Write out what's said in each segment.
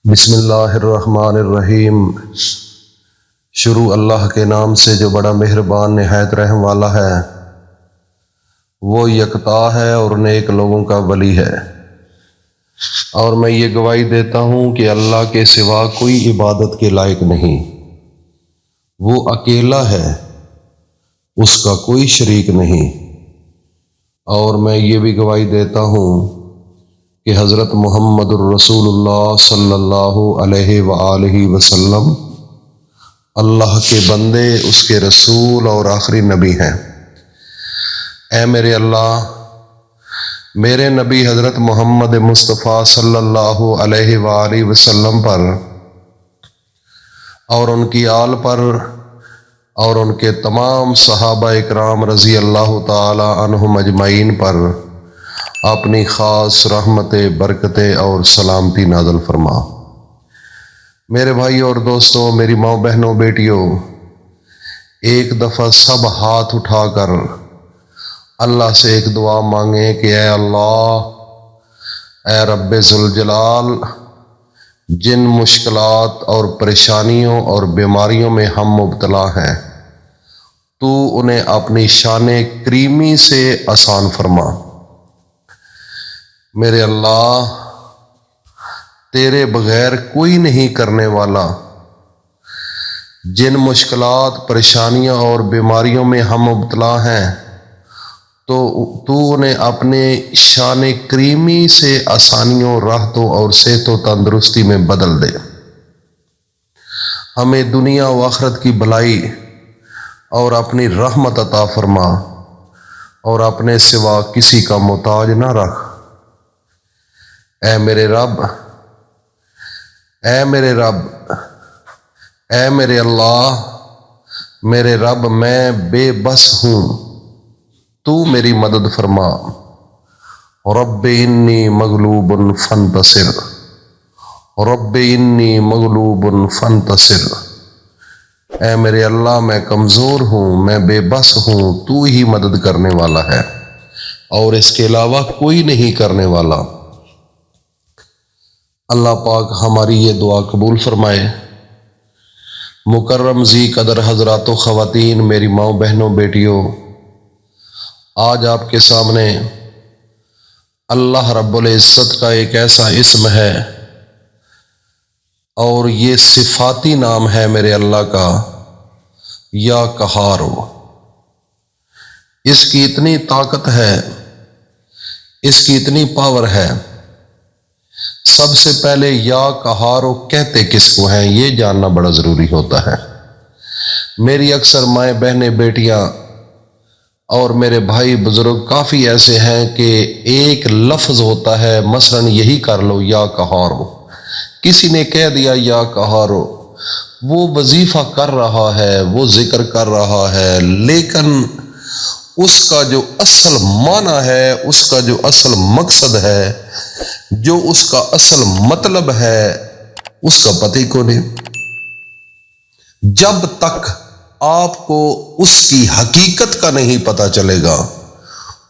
بسم اللہ الرحمن الرحیم۔ شروع اللہ کے نام سے جو بڑا مہربان نہایت رحم والا ہے۔ وہ یکتا ہے اور نیک لوگوں کا ولی ہے، اور میں یہ گواہی دیتا ہوں کہ اللہ کے سوا کوئی عبادت کے لائق نہیں۔ وہ اکیلا ہے، اس کا کوئی شریک نہیں۔ اور میں یہ بھی گواہی دیتا ہوں کہ حضرت محمد الرسول اللہ صلی اللہ علیہ وآلہ وسلم اللہ کے بندے، اس کے رسول اور آخری نبی ہیں۔ اے میرے اللہ، میرے نبی حضرت محمد مصطفیٰ صلی اللہ علیہ وآلہ وسلم پر اور ان کی آل پر اور ان کے تمام صحابہ اکرام رضی اللہ تعالی عنہم اجمعین پر اپنی خاص رحمت، برکت اور سلامتی نازل فرما۔ میرے بھائی اور دوستوں، میری ماں، بہنوں، بیٹیوں، ایک دفعہ سب ہاتھ اٹھا کر اللہ سے ایک دعا مانگیں کہ اے اللہ، اے رب ذوالجلال، جن مشکلات اور پریشانیوں اور بیماریوں میں ہم مبتلا ہیں، تو انہیں اپنی شان کریمی سے آسان فرما۔ میرے اللہ، تیرے بغیر کوئی نہیں کرنے والا۔ جن مشکلات، پریشانیوں اور بیماریوں میں ہم مبتلا ہیں، تو انہیں اپنے شان کریمی سے آسانیوں، راحتوں اور صحت و تندرستی میں بدل دے۔ ہمیں دنیا و آخرت کی بھلائی اور اپنی رحمت عطا فرما، اور اپنے سوا کسی کا محتاج نہ رکھ۔ اے میرے رب، اے میرے رب، اے میرے اللہ، میرے رب، میں بے بس ہوں، تو میری مدد فرما۔ رب انی مغلوب فانتصر، رب انی مغلوب فانتصر۔ اے میرے اللہ، میں کمزور ہوں، میں بے بس ہوں، تو ہی مدد کرنے والا ہے، اور اس کے علاوہ کوئی نہیں کرنے والا۔ اللہ پاک ہماری یہ دعا قبول فرمائے۔ مکرم ذی قدر حضرات و خواتین، میری ماں، بہنوں، بیٹیوں، آج آپ کے سامنے اللہ رب العزت کا ایک ایسا اسم ہے، اور یہ صفاتی نام ہے میرے اللہ کا، یا قہار۔ اس کی اتنی طاقت ہے، اس کی اتنی پاور ہے۔ سب سے پہلے یا قہارو کہتے کس کو ہیں، یہ جاننا بڑا ضروری ہوتا ہے۔ میری اکثر مائیں، بہنیں، بیٹیاں اور میرے بھائی بزرگ کافی ایسے ہیں کہ ایک لفظ ہوتا ہے، مثلاً یہی کر لو یا قہارو، کسی نے کہہ دیا یا قہارو، وہ وظیفہ کر رہا ہے، وہ ذکر کر رہا ہے، لیکن اس کا جو اصل معنی ہے، اس کا جو اصل مقصد ہے، جو اس کا اصل مطلب ہے، اس کا پتہ کو نہیں۔ جب تک آپ کو اس کی حقیقت کا نہیں پتہ چلے گا،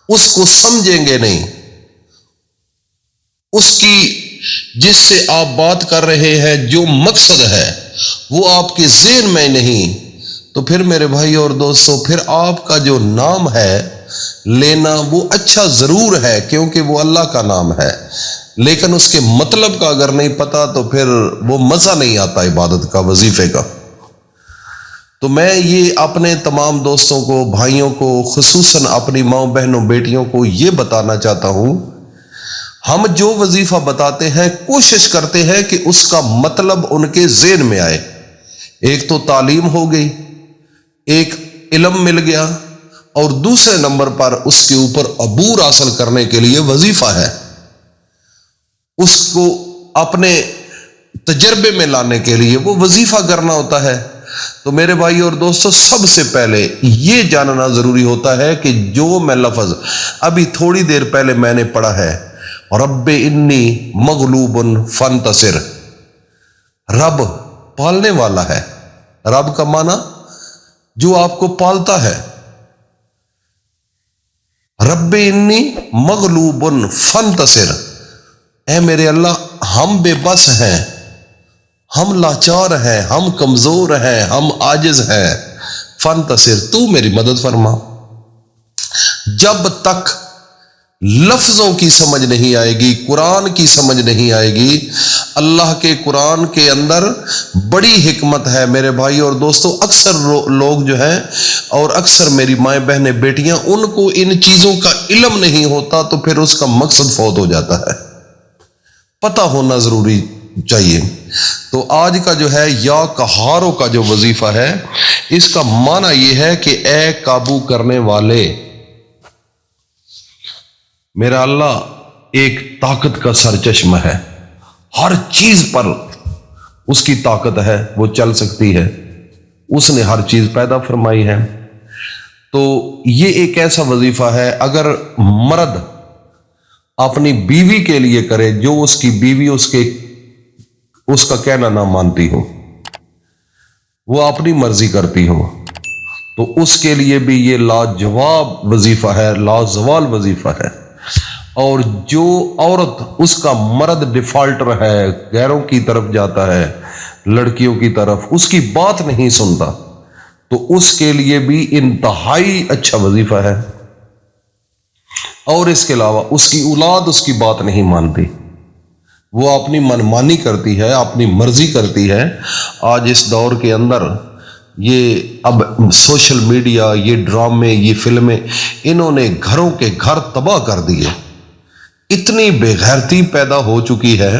اس کو سمجھیں گے نہیں، اس کی جس سے آپ بات کر رہے ہیں جو مقصد ہے وہ آپ کے ذہن میں نہیں، تو پھر میرے بھائی اور دوستوں، پھر آپ کا جو نام ہے لینا وہ اچھا ضرور ہے، کیونکہ وہ اللہ کا نام ہے، لیکن اس کے مطلب کا اگر نہیں پتا تو پھر وہ مزہ نہیں آتا عبادت کا، وظیفے کا۔ تو میں یہ اپنے تمام دوستوں کو، بھائیوں کو، خصوصاً اپنی ماں، بہنوں، بیٹیوں کو یہ بتانا چاہتا ہوں، ہم جو وظیفہ بتاتے ہیں کوشش کرتے ہیں کہ اس کا مطلب ان کے ذہن میں آئے۔ ایک تو تعلیم ہو گئی، ایک علم مل گیا، اور دوسرے نمبر پر اس کے اوپر عبور حاصل کرنے کے لیے وظیفہ ہے، اس کو اپنے تجربے میں لانے کے لیے وہ وظیفہ کرنا ہوتا ہے۔ تو میرے بھائی اور دوستو، سب سے پہلے یہ جاننا ضروری ہوتا ہے کہ جو میں لفظ ابھی تھوڑی دیر پہلے میں نے پڑھا ہے، رب انی مغلوب فانتصر، رب پالنے والا ہے۔ رب کا معنی جو آپ کو پالتا ہے۔ رب انی مغلوب فانتصر، اے میرے اللہ، ہم بے بس ہیں، ہم لاچار ہیں، ہم کمزور ہیں، ہم عاجز ہیں، فانتصر، تو میری مدد فرما۔ جب تک لفظوں کی سمجھ نہیں آئے گی، قرآن کی سمجھ نہیں آئے گی، اللہ کے قرآن کے اندر بڑی حکمت ہے میرے بھائی اور دوستو۔ اکثر لوگ جو ہیں اور اکثر میری مائیں بہنیں بیٹیاں، ان کو ان چیزوں کا علم نہیں ہوتا تو پھر اس کا مقصد فوت ہو جاتا ہے، پتہ ہونا ضروری چاہیے۔ تو آج کا جو ہے یا قہاروں کا جو وظیفہ ہے، اس کا معنی یہ ہے کہ اے قابو کرنے والے، میرا اللہ ایک طاقت کا سرچشمہ ہے، ہر چیز پر اس کی طاقت ہے، وہ چل سکتی ہے، اس نے ہر چیز پیدا فرمائی ہے۔ تو یہ ایک ایسا وظیفہ ہے، اگر مرد اپنی بیوی کے لیے کرے، جو اس کی بیوی اس کا کہنا نہ مانتی ہو، وہ اپنی مرضی کرتی ہو، تو اس کے لیے بھی یہ لاجواب وظیفہ ہے، لازوال وظیفہ ہے۔ اور جو عورت، اس کا مرد ڈیفالٹر ہے، غیروں کی طرف جاتا ہے، لڑکیوں کی طرف، اس کی بات نہیں سنتا، تو اس کے لیے بھی انتہائی اچھا وظیفہ ہے۔ اور اس کے علاوہ اس کی اولاد اس کی بات نہیں مانتی، وہ اپنی منمانی کرتی ہے، اپنی مرضی کرتی ہے۔ آج اس دور کے اندر یہ اب سوشل میڈیا، یہ ڈرامے، یہ فلمیں، انہوں نے گھروں کے گھر تباہ کر دیے۔ اتنی بے غیرتی پیدا ہو چکی ہے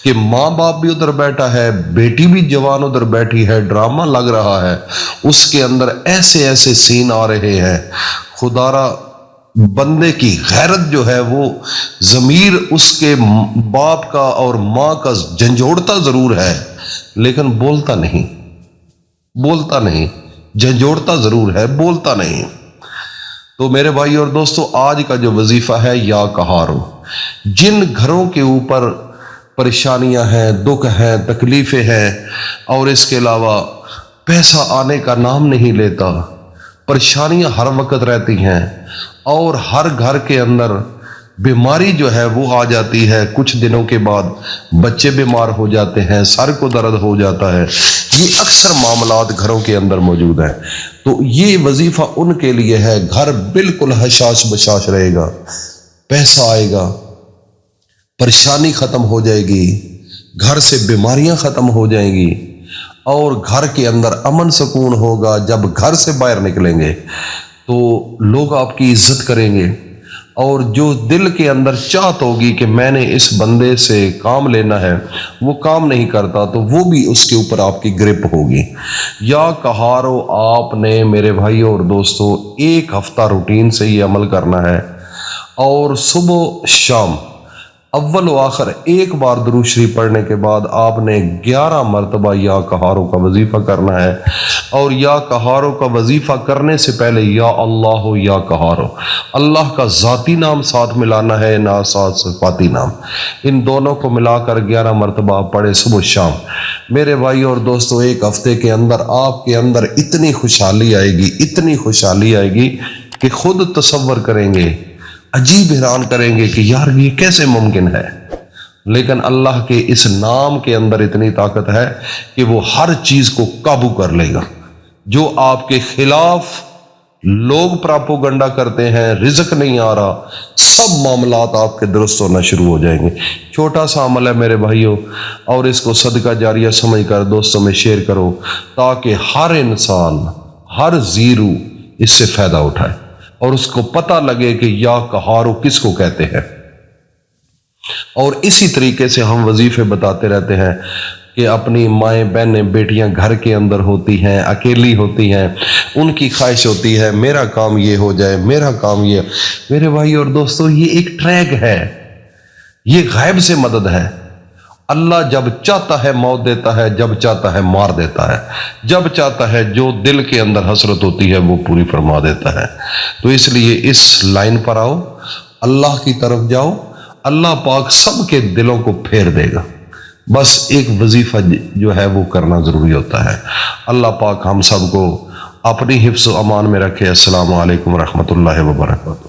کہ ماں باپ بھی ادھر بیٹھا ہے، بیٹی بھی جوان ادھر بیٹھی ہے، ڈرامہ لگ رہا ہے، اس کے اندر ایسے ایسے سین آ رہے ہیں، خدارا بندے کی غیرت جو ہے، وہ ضمیر اس کے باپ کا اور ماں کا جھنجھوڑتا ضرور ہے، لیکن بولتا نہیں، جھنجھوڑتا ضرور ہے، بولتا نہیں۔ تو میرے بھائی اور دوستو، آج کا جو وظیفہ ہے یا قہارو، جن گھروں کے اوپر پریشانیاں ہیں، دکھ ہیں، تکلیفیں ہیں، اور اس کے علاوہ پیسہ آنے کا نام نہیں لیتا، پریشانیاں ہر وقت رہتی ہیں، اور ہر گھر کے اندر بیماری جو ہے وہ آ جاتی ہے، کچھ دنوں کے بعد بچے بیمار ہو جاتے ہیں، سر کو درد ہو جاتا ہے، یہ اکثر معاملات گھروں کے اندر موجود ہیں۔ تو یہ وظیفہ ان کے لیے ہے، گھر بالکل حشاش بشاش رہے گا، پیسہ آئے گا، پریشانی ختم ہو جائے گی، گھر سے بیماریاں ختم ہو جائیں گی، اور گھر کے اندر امن سکون ہوگا۔ جب گھر سے باہر نکلیں گے تو لوگ آپ کی عزت کریں گے، اور جو دل کے اندر چاہت ہوگی کہ میں نے اس بندے سے کام لینا ہے، وہ کام نہیں کرتا، تو وہ بھی اس کے اوپر آپ کی گرپ ہوگی۔ یا قہارو، آپ نے میرے بھائیوں اور دوستو ایک ہفتہ روٹین سے یہ عمل کرنا ہے، اور صبح شام اول و آخر ایک بار درود شریف پڑھنے کے بعد آپ نے 11 مرتبہ یا قہارو کا وظیفہ کرنا ہے۔ اور یا قہارو کا وظیفہ کرنے سے پہلے یا اللہ ہو یا قہارو، اللہ کا ذاتی نام ساتھ ملانا ہے، نہ ساتھ صفاتی نام، ان دونوں کو ملا کر 11 مرتبہ آپ پڑھے صبح شام۔ میرے بھائی اور دوستو، ایک ہفتے کے اندر آپ کے اندر اتنی خوشحالی آئے گی، اتنی خوشحالی آئے گی کہ خود تصور کریں گے، عجیب حیران کریں گے کہ یار یہ کیسے ممکن ہے۔ لیکن اللہ کے اس نام کے اندر اتنی طاقت ہے کہ وہ ہر چیز کو قابو کر لے گا۔ جو آپ کے خلاف لوگ پراپوگنڈا کرتے ہیں، رزق نہیں آ رہا، سب معاملات آپ کے درست ہونا شروع ہو جائیں گے۔ چھوٹا سا عمل ہے میرے بھائیوں، اور اس کو صدقہ جاریہ سمجھ کر دوستوں میں شیئر کرو، تاکہ ہر انسان، ہر زیرو اس سے فائدہ اٹھائے، اور اس کو پتہ لگے کہ یا قہارو کس کو کہتے ہیں۔ اور اسی طریقے سے ہم وظیفے بتاتے رہتے ہیں کہ اپنی مائیں بہنیں بیٹیاں گھر کے اندر ہوتی ہیں، اکیلی ہوتی ہیں، ان کی خواہش ہوتی ہے میرا کام یہ ہو جائے، میرا کام یہ۔ میرے بھائی اور دوستو، یہ ایک ٹریک ہے، یہ غیب سے مدد ہے۔ اللہ جب چاہتا ہے موت دیتا ہے، جب چاہتا ہے مار دیتا ہے، جب چاہتا ہے جو دل کے اندر حسرت ہوتی ہے وہ پوری فرما دیتا ہے۔ تو اس لیے اس لائن پر آؤ، اللہ کی طرف جاؤ، اللہ پاک سب کے دلوں کو پھیر دے گا۔ بس ایک وظیفہ جو ہے وہ کرنا ضروری ہوتا ہے۔ اللہ پاک ہم سب کو اپنی حفظ و امان میں رکھے۔ السلام علیکم ورحمۃ اللہ وبرکاتہ۔